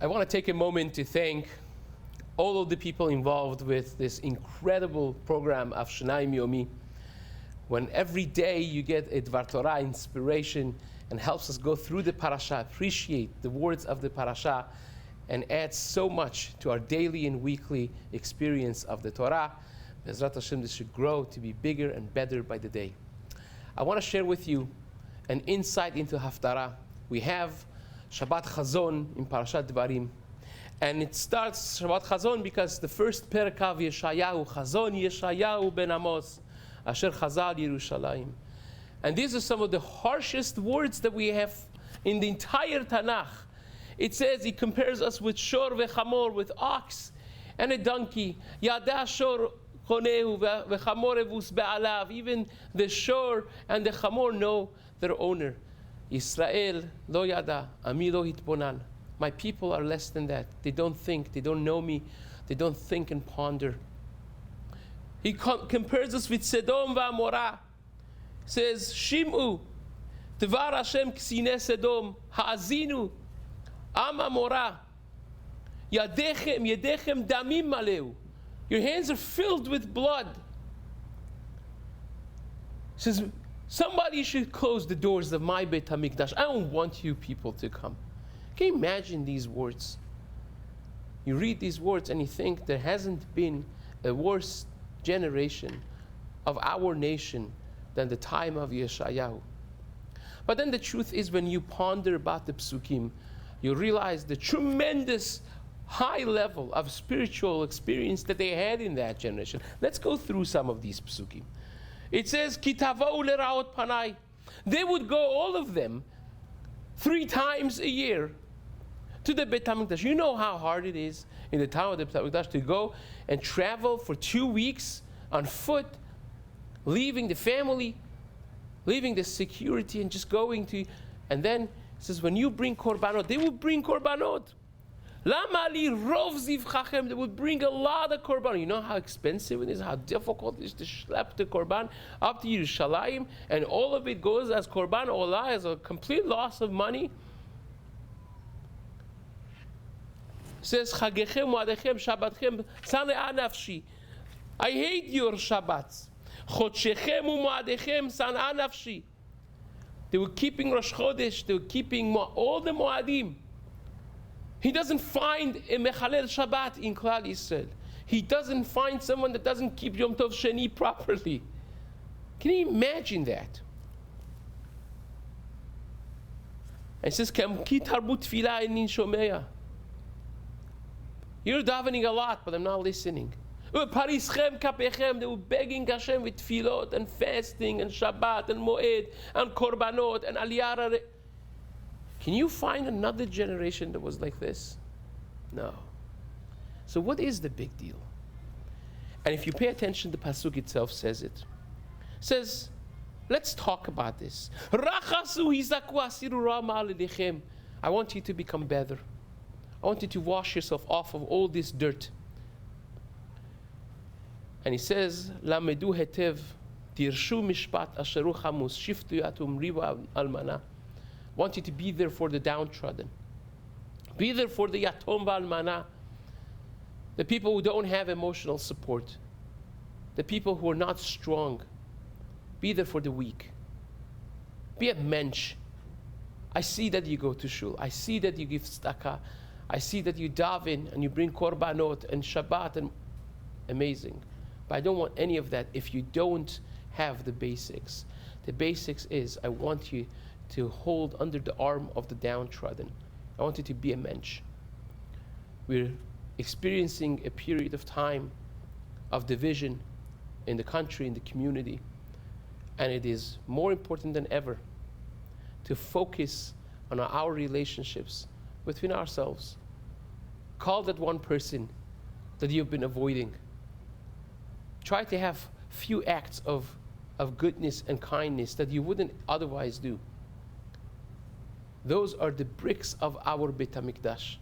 I want to take a moment to thank all of the people involved with this incredible program of Shnayim Yomi. When every day you get a Dvar Torah inspiration and helps us go through the parasha, appreciate the words of the parasha, and adds so much to our daily and weekly experience of the Torah. Be'ezrat Hashem, this should grow to be bigger and better by the day. I want to share with you an insight into Haftara. We have Shabbat Chazon in Parashat Devarim. And it starts Shabbat Chazon because the first Perek of Yeshayahu, Chazon Yeshayahu ben Amos, Asher Chazal Yerushalayim. And these are some of the harshest words that we have in the entire Tanakh. It says, he compares us with shor vechamor, with ox and a donkey. Yada shor chonehu vechamor evus be'alav. Even the shor and the chamor know their owner. Yisrael lo yada, ami lo hitbonan. My people are less than that. They don't think, they don't know me, they don't think and ponder. He compares us with Sedom v'Amorah. Says, Shim'u, Devar Hashem ksine Sedom, ha'azinu, Am Amorah, Yedechem damim maleu. Your hands are filled with blood. Says, somebody should close the doors of my Beit HaMikdash. I don't want you people to come. Can you imagine these words? You read these words and you think there hasn't been a worse generation of our nation than the time of Yeshayahu. But then the truth is, when you ponder about the psukim, you realize the tremendous high level of spiritual experience that they had in that generation. Let's go through some of these psukim. It says, Ki tavau leraot panai. They would go, all of them, 3 times a year to the Beit HaMikdash. You know how hard it is in the town of the Beit HaMikdash to go and travel for 2 weeks on foot, leaving the family, leaving the security, and just going to, and then it says, when you bring korbanot, they will bring korbanot. Lama li rov zivchachem, they would bring a lot of korban. You know how expensive it is, how difficult it is to schlep the korban up to Yerushalayim, and all of it goes as korban olah, as a complete loss of money. It says, chagechem u'adechem shabbatchem sanea nafshi. I hate your Shabbats. Chodshechem u'moadechem sanea nafshi. They were keeping Rosh Chodesh, they were keeping all the Moadim. He doesn't find a Mechalel Shabbat in Klal Yisrael. He doesn't find someone that doesn't keep Yom Tov Sheni properly. Can you imagine that? And it says, Ki tarbut tefillah einin shomeya. You're davening a lot, but I'm not listening. Parischem kapechem, they were begging Hashem with tefillot and fasting and Shabbat and Moed and Korbanot and Aliyah. Can you find another generation that was like this? No. So what is the big deal? And if you pay attention, the pasuk itself says it. It says, let's talk about this. I want you to become better. I want you to wash yourself off of all this dirt. And he says, Lamedu hetev tirshu mishpat asheru chamus shiftu yatum riva almana. I want you to be there for the downtrodden. Be there for the yatom v'almana, the people who don't have emotional support, the people who are not strong. Be there for the weak. Be a mensch. I see that you go to shul. I see that you give tzedakah. I see that you daven and you bring korbanot and Shabbat, and amazing. But I don't want any of that if you don't have the basics. The basics is, I want you to hold under the arm of the downtrodden. I want you to be a mensch. We're experiencing a period of time of division in the country, in the community. And it is more important than ever to focus on our relationships between ourselves. Call that one person that you've been avoiding. Try to have few acts of goodness and kindness that you wouldn't otherwise do. Those are the bricks of our Beit HaMikdash.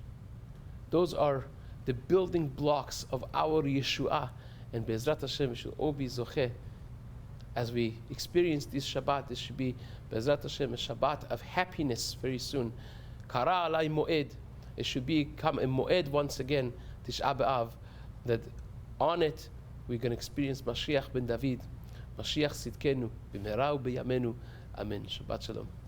Those are the building blocks of our Yeshua. And Be'ezrat Hashem, we should all be zocheh. As we experience this Shabbat, this should be Be'ezrat Hashem, a Shabbat of happiness very soon. Kara alai moed. it should become a moed once again, Tisha B'Av, that on it we're going to experience Mashiach ben David, Mashiach Sidkenu, b'mehera u'b'yamenu. Amen. Shabbat Shalom.